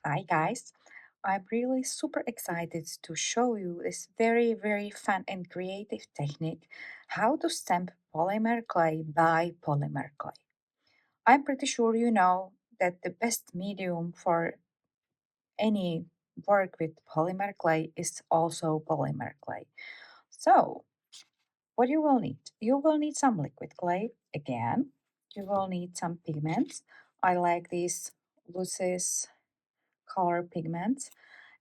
Hi guys, I'm really super excited to show you this very fun and creative technique how to stamp polymer clay by polymer clay. I'm pretty sure you know that the best medium for any work with polymer clay is also polymer clay. So, what you will need? You will need some liquid clay again. You will need some pigments. I like these Lucis color pigments.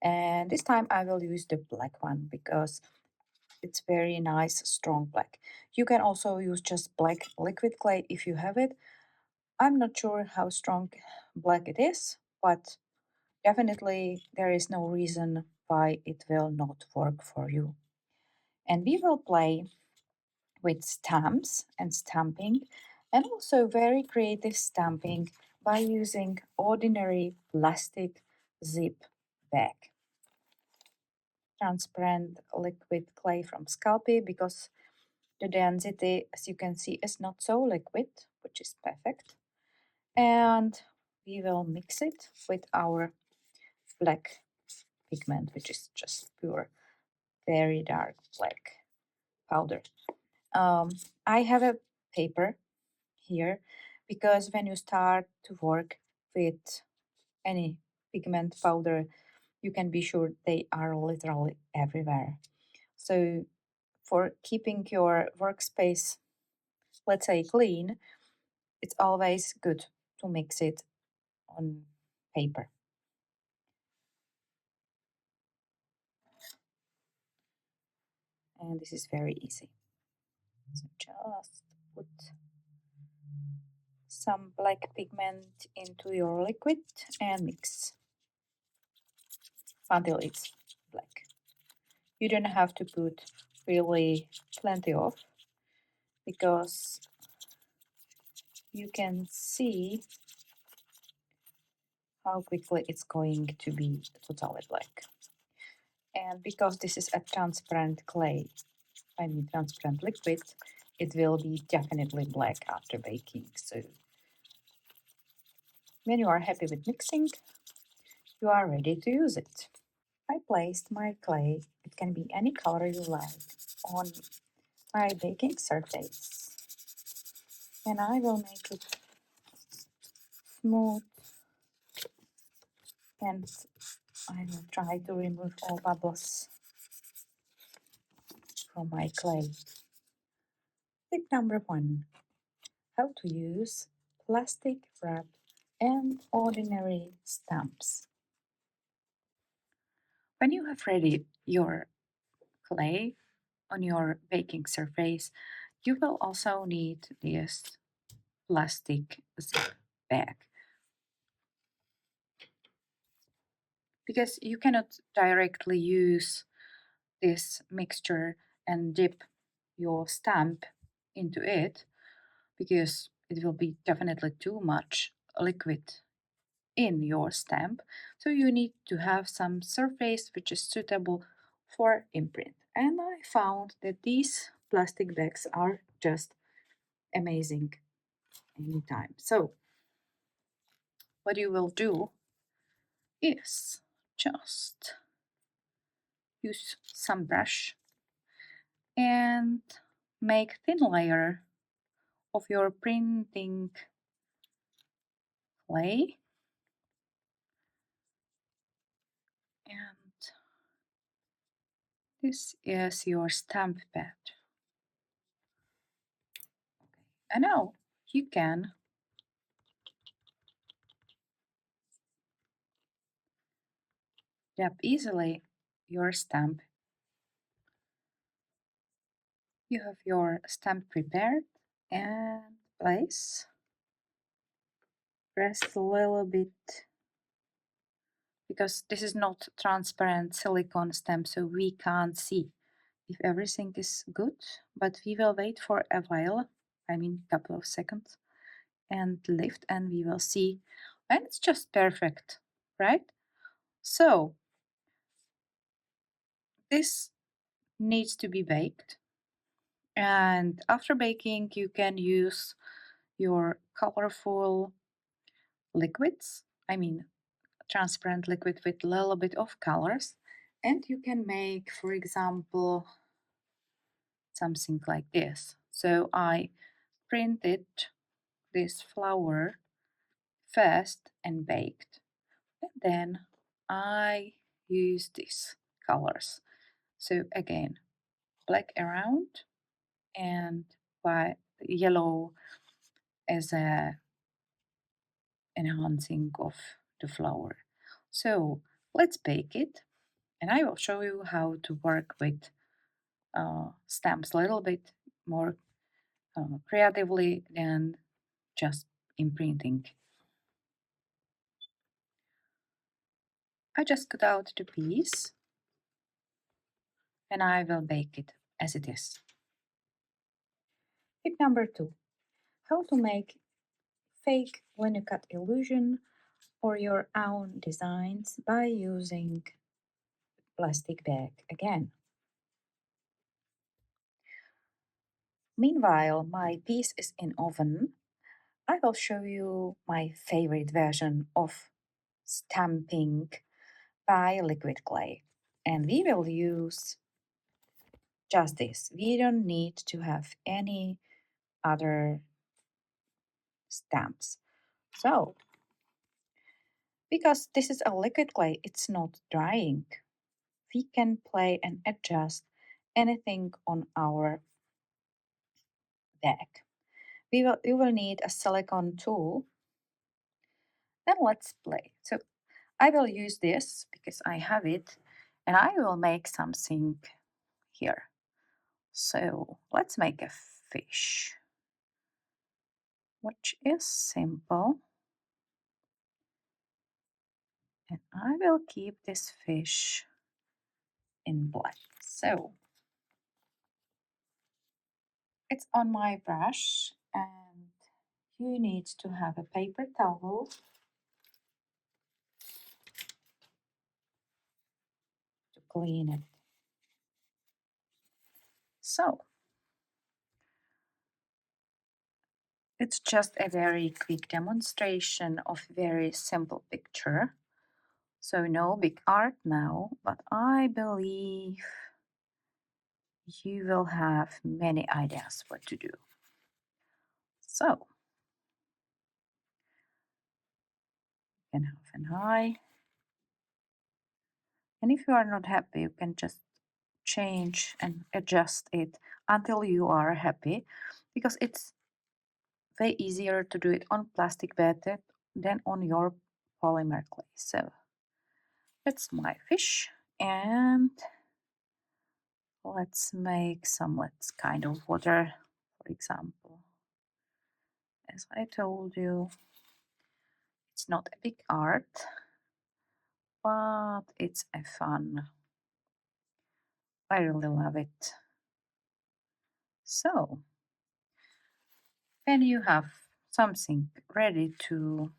And this time I will use the black one because it's very nice, strong black. You can also use just black liquid clay if you have it. I'm not sure how strong black it is, but definitely there is no reason why it will not work for you. And we will play with stamps and stamping and also very creative stamping by using ordinary plastic zip bag. Transparent liquid clay from Sculpey because the density, as you can see, is not so liquid, which is perfect. And we will mix it with our black pigment, which is just pure, very dark black powder. I have a paper here because when you start to work with any pigment powder, you can be sure they are literally everywhere. So for keeping your workspace, let's say, clean, it's always good to mix it on paper. And this is very easy. So just put some black pigment into your liquid and mix until it's black. You don't have to put really plenty of because you can see how quickly it's going to be totally black. And because this is a transparent clay, I mean transparent liquid, it will be definitely black after baking. So when you are happy with mixing, you are ready to use it. I placed my clay, it can be any color you like, on my baking surface. And I will make it smooth and I will try to remove all bubbles from my clay. Tip number 1, how to use plastic wrap and ordinary stamps. When you have ready your clay on your baking surface, you will also need this plastic zip bag because you cannot directly use this mixture and dip your stamp into it because it will be definitely too much liquid in your stamp. So you need to have some surface which is suitable for imprint. And I found that these plastic bags are just amazing anytime. So what you will do is just use some brush and make thin layer of your printing clay and this is your stamp pad. And now you can dab easily your stamp. You have your stamp prepared and place. Press a little bit because this is not transparent silicone stamp, so we can't see if everything is good, but we will wait for a while, I mean a couple of seconds, and lift and we will see, and it's just perfect, right? So this needs to be baked, and after baking you can use your colorful liquids, I mean transparent liquid with a little bit of colors. And you can make, for example, something like this. So I printed this flower first and baked. And then I use these colors. So again, black around and white, yellow as a enhancing of the flower. So let's bake it, and I will show you how to work with stamps a little bit more creatively than just imprinting. I just cut out the piece and I will bake it as it is. Tip number 2: how to make fake cut illusion or your own designs by using plastic bag again. Meanwhile, my piece is in oven. I will show you my favorite version of stamping by liquid clay. And we will use just this. We don't need to have any other stamps. So, because this is a liquid clay, it's not drying. We can play and adjust anything on our bag. You will need a silicone tool. Then let's play. So I will use this because I have it and I will make something here. So let's make a fish, which is simple. And I will keep this fish in black. So it's on my brush and you need to have a paper towel to clean it. So it's just a very quick demonstration of very simple picture. So no big art now, but I believe you will have many ideas what to do. So you can have an eye. And if you are not happy, you can just change and adjust it until you are happy, because it's way easier to do it on plastic bed than on your polymer clay. So that's my fish, and let's kind of water, for example. As I told you, it's not a big art, but it's a fun. I really love it. So when you have something ready to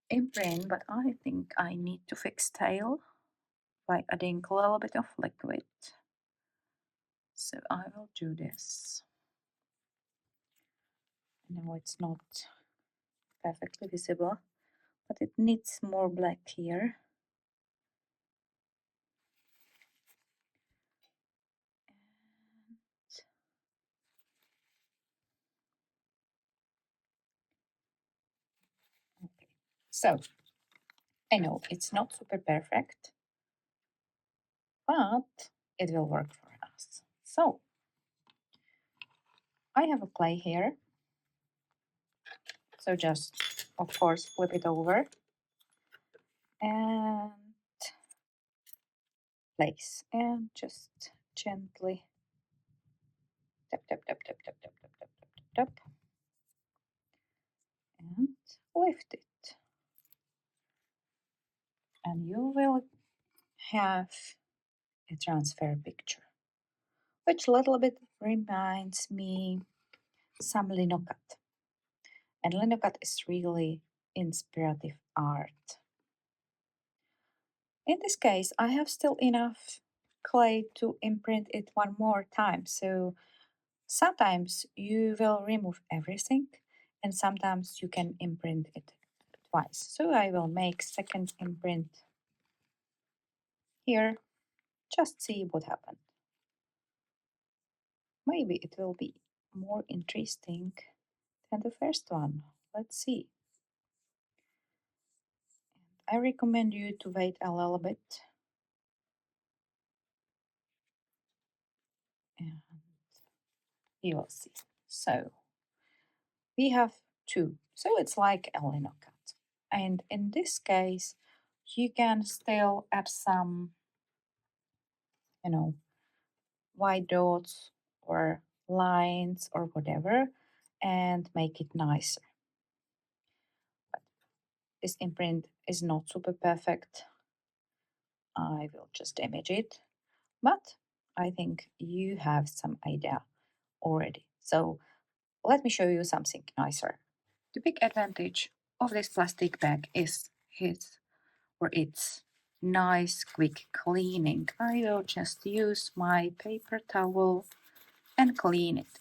imprint, but I think I need to fix tail by adding a little bit of liquid. So I will do this. Now it's not perfectly visible, but it needs more black here. Okay. So I know it's not super perfect, but it will work for us. So I have a clay here. So just, of course, flip it over and place, and just gently tap, tap, tap, tap, tap, tap, tap, tap, tap, tap, tap, and lift it. And you will have a transfer picture, which a little bit reminds me some linocut. And linocut is really inspirative art. In this case, I have still enough clay to imprint it one more time. So sometimes you will remove everything and sometimes you can imprint it twice. So I will make second imprint here, just see what happened. Maybe it will be more interesting than the first one. Let's see. I recommend you to wait a little bit and you will see. So we have two. So it's like a lino cut. And in this case, you can still add some, you know, white dots or lines or whatever and make it nicer. But this imprint is not super perfect. I will just image it, but I think you have some idea already. So let me show you something nicer. The big advantage of this plastic bag is its nice quick cleaning. I will just use my paper towel and clean it.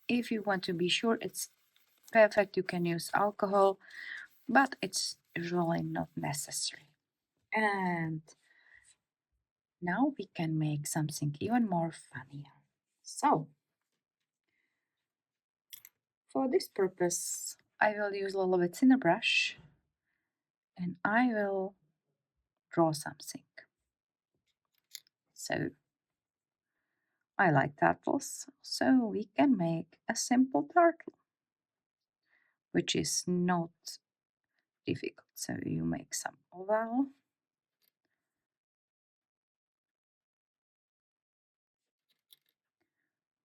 If you want to be sure it's perfect, you can use alcohol, but it's usually not necessary. And now we can make something even more funnier. So, for this purpose, I will use a little bit thinner brush and I will draw something. So, I like turtles, so we can make a simple turtle, which is not difficult. So, you make some oval.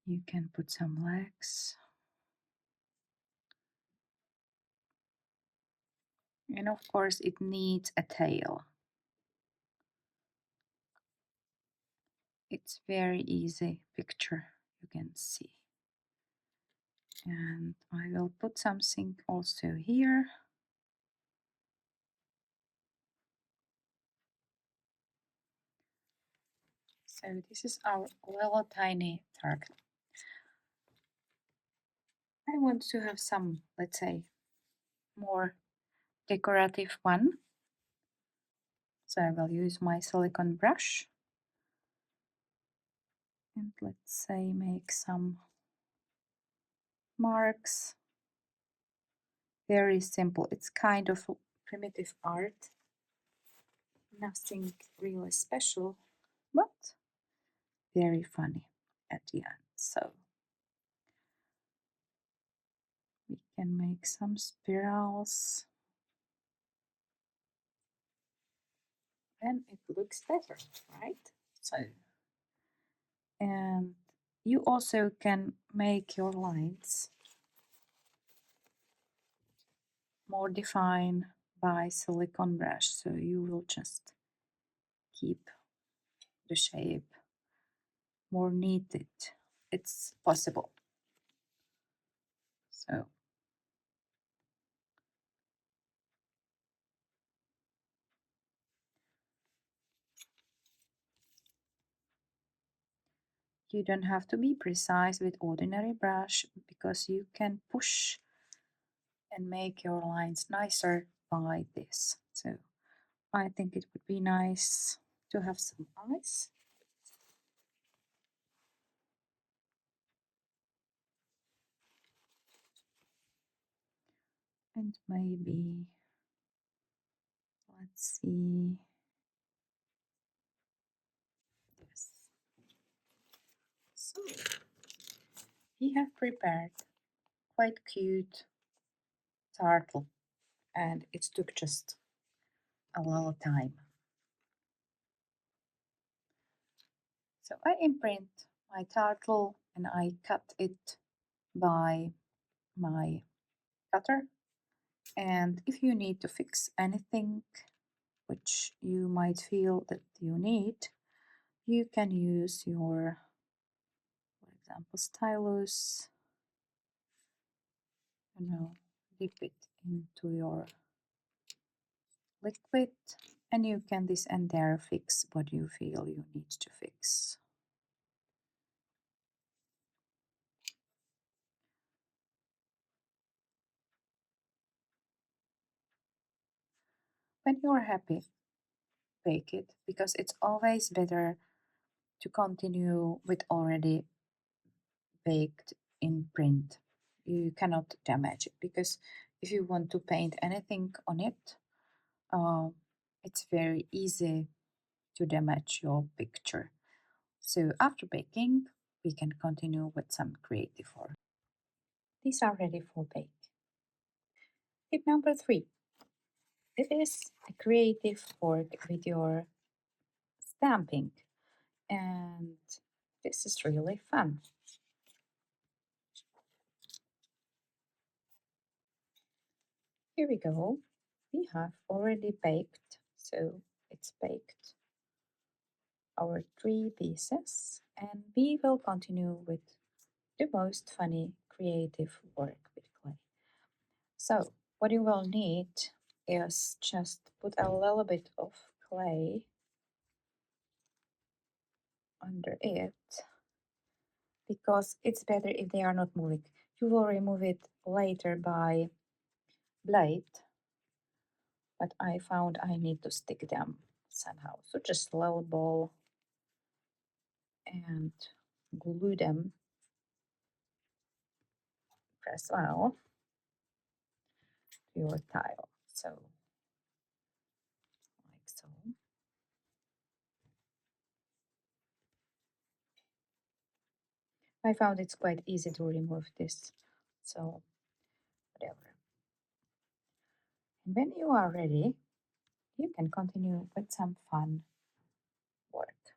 You can put some legs. And of course, it needs a tail. It's very easy picture, you can see. And I will put something also here. So this is our little tiny turtle. I want to have some, let's say, more decorative one. So I will use my silicone brush and let's say make some marks. Very simple. It's kind of primitive art. Nothing really special, but very funny at the end. So we can make some spirals and it looks better, right? So, and you also can make your lines more defined by silicone brush. So you will just keep the shape more neated. It's possible. So you don't have to be precise with ordinary brush because you can push and make your lines nicer by this. So I think it would be nice to have some eyes. And maybe, let's see, yes. So we have prepared quite cute turtle and it took just a little time. So I imprint my turtle and I cut it by my cutter. And if you need to fix anything which you might feel that you need, you can use your, for example, stylus, dip it into your liquid and you can this and there fix what you feel you need to fix. When you're happy, bake it because it's always better to continue with already baked in print. You cannot damage it because if you want to paint anything on it, uh, it's very easy to damage your picture. So after baking, we can continue with some creative work. These are ready for bake. Tip number 3. It is a creative work with your stamping, and this is really fun. Here we go. We have already baked, so it's baked our 3 pieces, and we will continue with the most funny creative work with clay. So what you will need is just put a little bit of clay under it because it's better if they are not moving. You will remove it later by blade, but I found I need to stick them somehow. So just a little ball and glue them, press well to your tile. So like so. I found it's quite easy to remove this. So whatever. And when you are ready, you can continue with some fun work.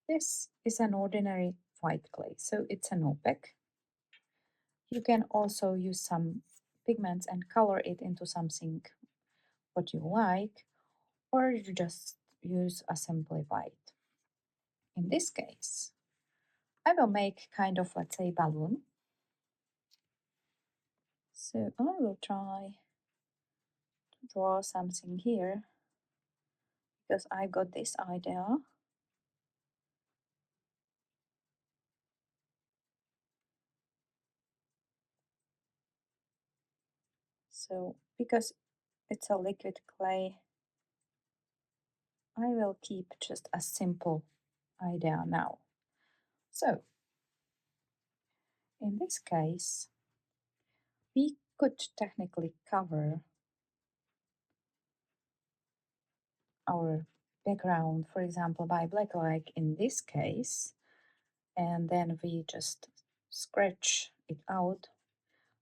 This is an ordinary white clay, so it's an opaque. You can also use some pigments and color it into something what you like, or you just use a simply white. In this case, I will make kind of, let's say, balloon. So I will try to draw something here because I got this idea. So because it's a liquid clay, I will keep just a simple idea now. So in this case, we could technically cover our background, for example, by black, like in this case, and then we just scratch it out.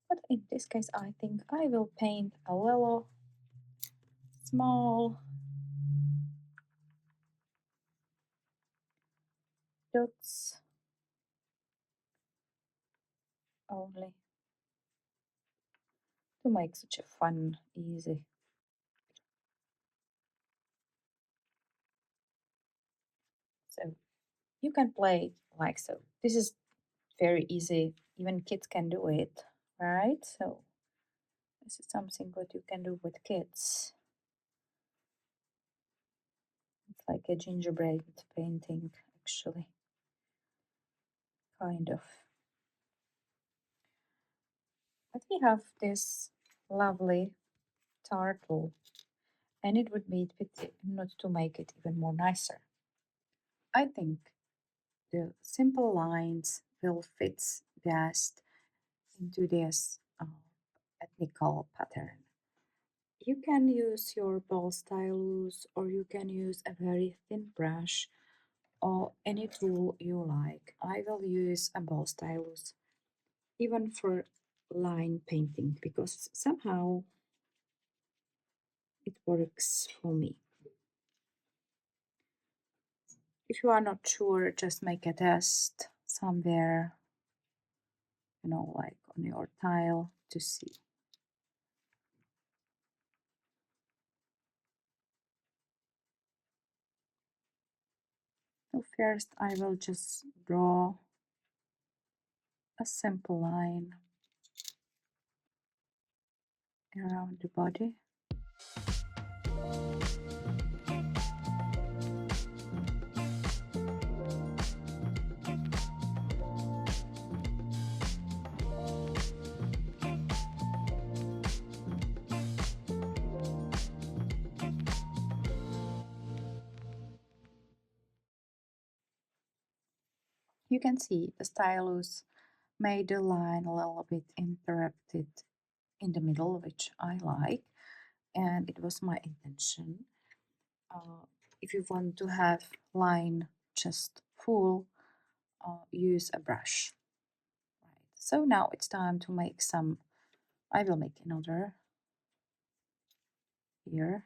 But in this case, I think I will paint a little small dots only to make such a fun, easy. So you can play like so. This is very easy. Even kids can do it, right? So this is something what you can do with kids. It's like a gingerbread painting, actually. Kind of. But we have this lovely turtle, and it would be a pity not to make it even more nicer. I think the simple lines will fit best into this ethnical pattern. You can use your ball stylus, or you can use a very thin brush, or any tool you like. I will use a ball stylus even for line painting because somehow it works for me. If you are not sure, just make a test somewhere, like on your tile to see. So first I will just draw a simple line around the body. You can see the stylus made the line a little bit interrupted in the middle, which I like, and it was my intention. If you want to have line just full, use a brush. Right. So now it's time to make some. I will make another here.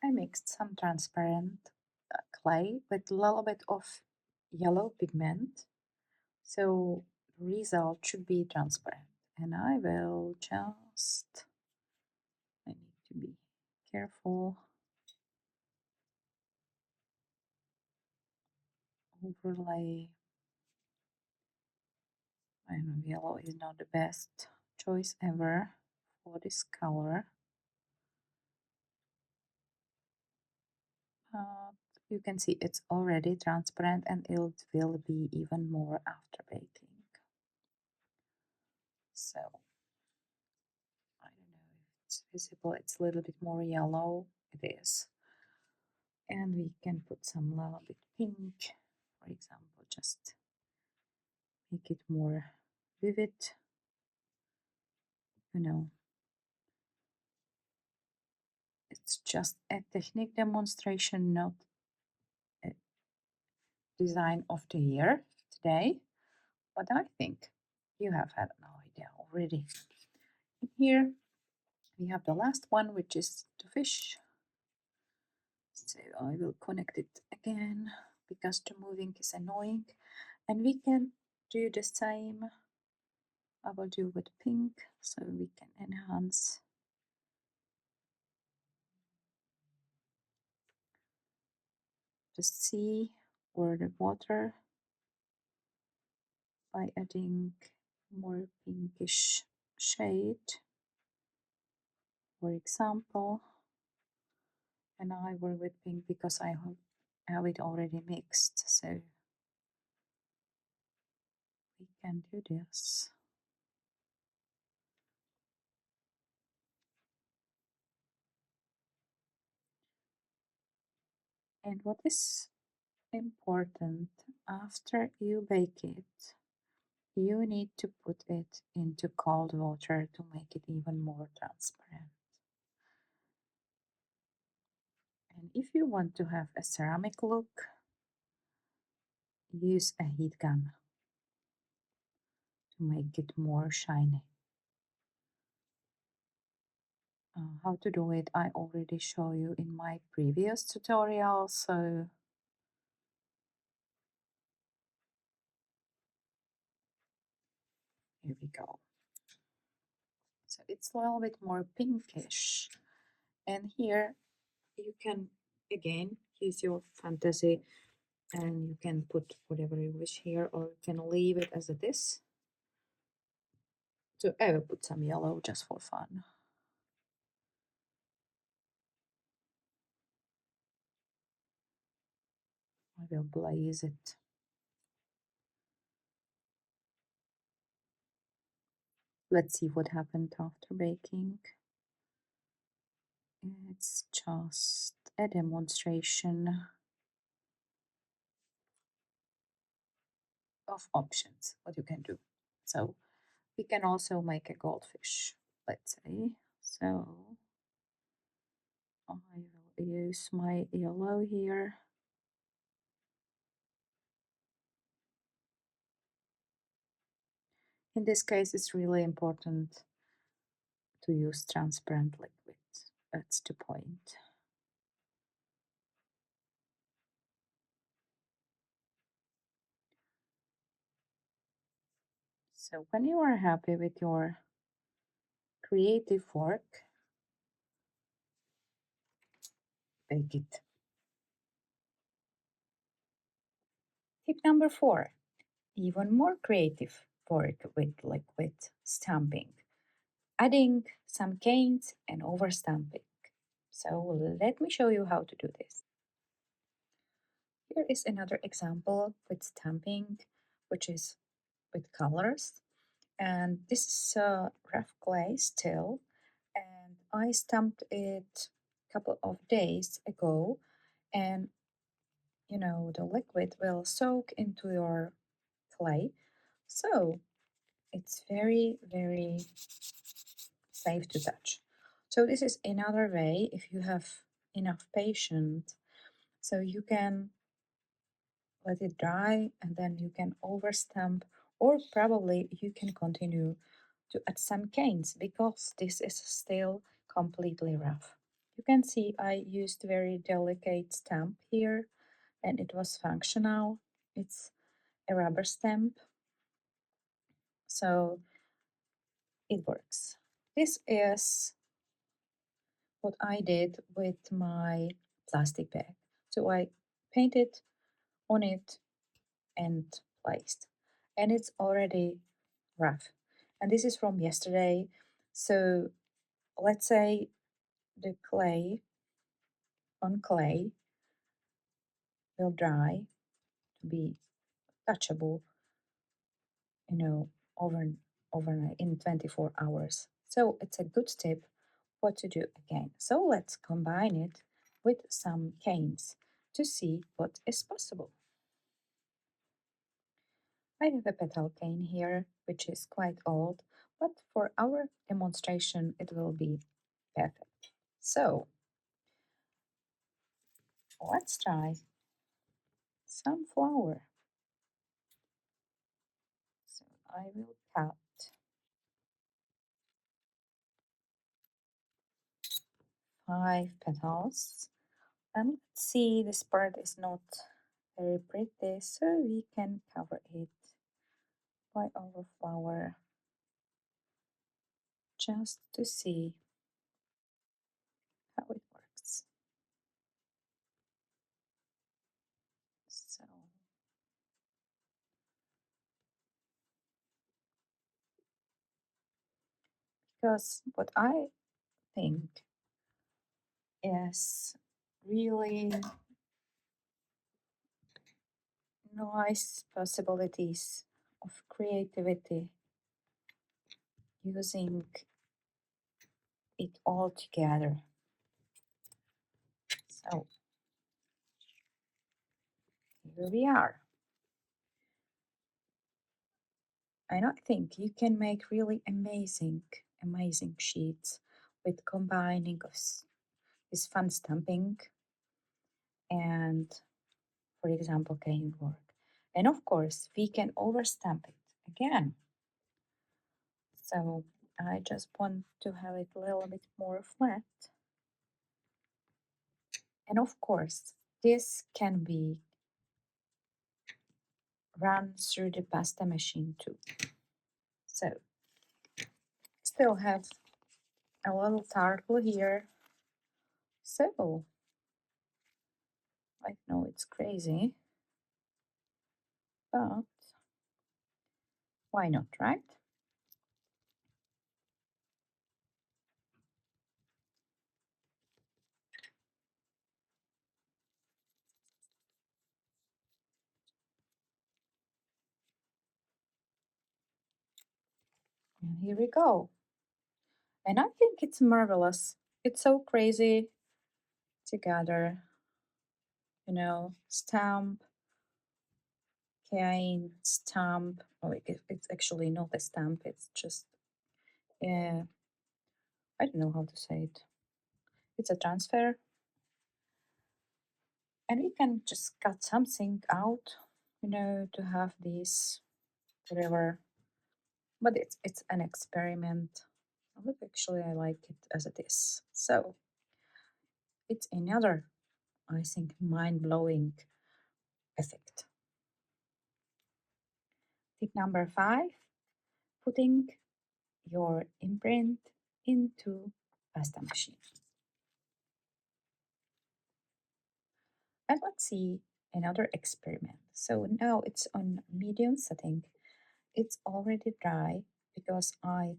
I mixed some transparent clay with a little bit of yellow pigment, so the result should be transparent. And I will just, I need to be careful, overlay. I know yellow is not the best choice ever for this color. You can see it's already transparent and it will be even more after baking. So I don't know if it's visible, it's a little bit more yellow. It is. And we can put some little bit pink, for example, just make it more vivid. You know, it's just a technique demonstration, not a design of the year today, but I think you have had an idea already. In here we have the last one, which is the fish. So I will connect it again because the moving is annoying, and we can do the same. I will do with pink so we can enhance the sea or the water by adding more pinkish shade, for example. And I work with pink because I have it already mixed, so we can do this. And what is important, after you bake it, you need to put it into cold water to make it even more transparent. And if you want to have a ceramic look, use a heat gun to make it more shiny. How to do it I already show you in my previous tutorial, so here we go. So it's a little bit more pinkish, and here you can again use your fantasy and you can put whatever you wish here, or you can leave it as it is. So I will put some yellow just for fun. I will blaze it. Let's see what happened after baking. It's just a demonstration of options, what you can do. So we can also make a goldfish, let's say. So I will use my yellow here. In this case, it's really important to use transparent liquid That's the point. So when you are happy with your creative work, bake it. Tip number 4, even more creative work with liquid stamping, adding some canes and overstamping. So let me show you how to do this. Here is another example with stamping, which is with colors. And this is rough clay still, and I stamped it a couple of days ago, and the liquid will soak into your clay, so it's very, very safe to touch. So this is another way, if you have enough patience, so you can let it dry and then you can overstamp, or probably you can continue to add some canes because this is still completely rough. You can see I used very delicate stamp here and it was functional. It's a rubber stamp, so it works. This is what I did with my plastic bag. So I painted on it and placed, and it's already rough. And this is from yesterday. So let's say the clay on clay will dry to be touchable, you know, over overnight in 24 hours. So it's a good tip what to do again. So let's combine it with some canes to see what is possible. I have a petal cane here, which is quite old, but for our demonstration it will be perfect. So let's try some flower. So I will cut 5 petals. And let's see, this part is not very pretty, so we can cover it by our flower just to see how it works. So, because what I think is really nice possibilities of creativity using it all together. So here we are. And I think you can make really amazing, amazing sheets with combining of this fun stamping and, for example, cane work. And of course, we can overstamp it again. So I just want to have it a little bit more flat. And of course, this can be run through the pasta machine too. So still have a little turtle here. So I know it's crazy, but why not, right? And here we go. And I think it's marvelous. It's so crazy together, stamp, cane, stamp. Oh, it's actually not a stamp, it's just, I don't know how to say it. It's a transfer. And we can just cut something out, to have this, whatever. But it's an experiment. But actually, I like it as it is. So It's another, I think, mind blowing effect. Tip number five, putting your imprint into pasta machine. And let's see another experiment. So now it's on medium setting. It's already dry because I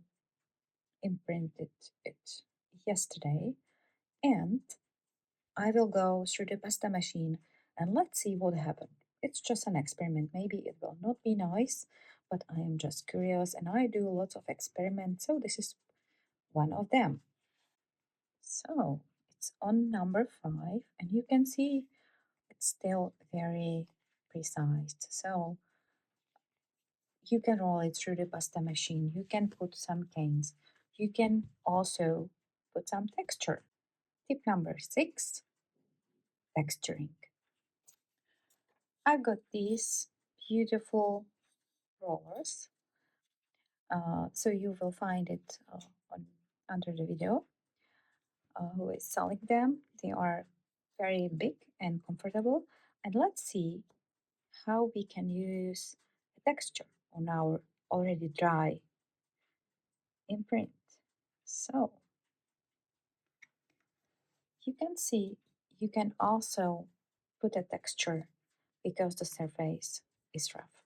imprinted it yesterday. And I will go through the pasta machine and let's see what happened. It's just an experiment. Maybe it will not be nice, but I am just curious and I do lots of experiments. So this is one of them. So it's on number five, and you can see it's still very precise. So you can roll it through the pasta machine. You can put some canes. You can also put some texture. Tip number six, texturing. I've got these beautiful rollers. So you will find it on under the video. Who is selling them? They are very big and comfortable. And let's see how we can use a texture on our already dry imprint. So you can see you can also put a texture because the surface is rough,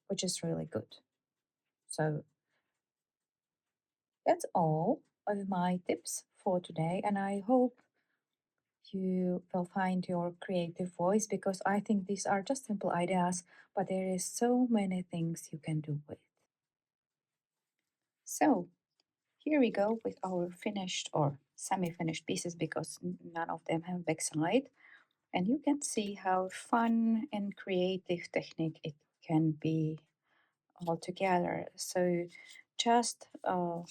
which is really good. So that's all of my tips for today, and I hope you will find your creative voice because I think these are just simple ideas, but there is so many things you can do with. So here we go with our finished or semi-finished pieces because none of them have backside. And you can see how fun and creative technique it can be all together. So just a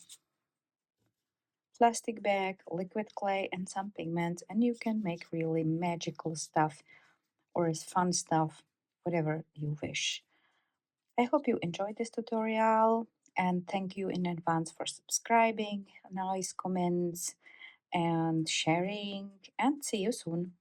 plastic bag, liquid clay, and some pigments, and you can make really magical stuff or fun stuff, whatever you wish. I hope you enjoyed this tutorial and thank you in advance for subscribing, nice comments, and sharing, and see you soon.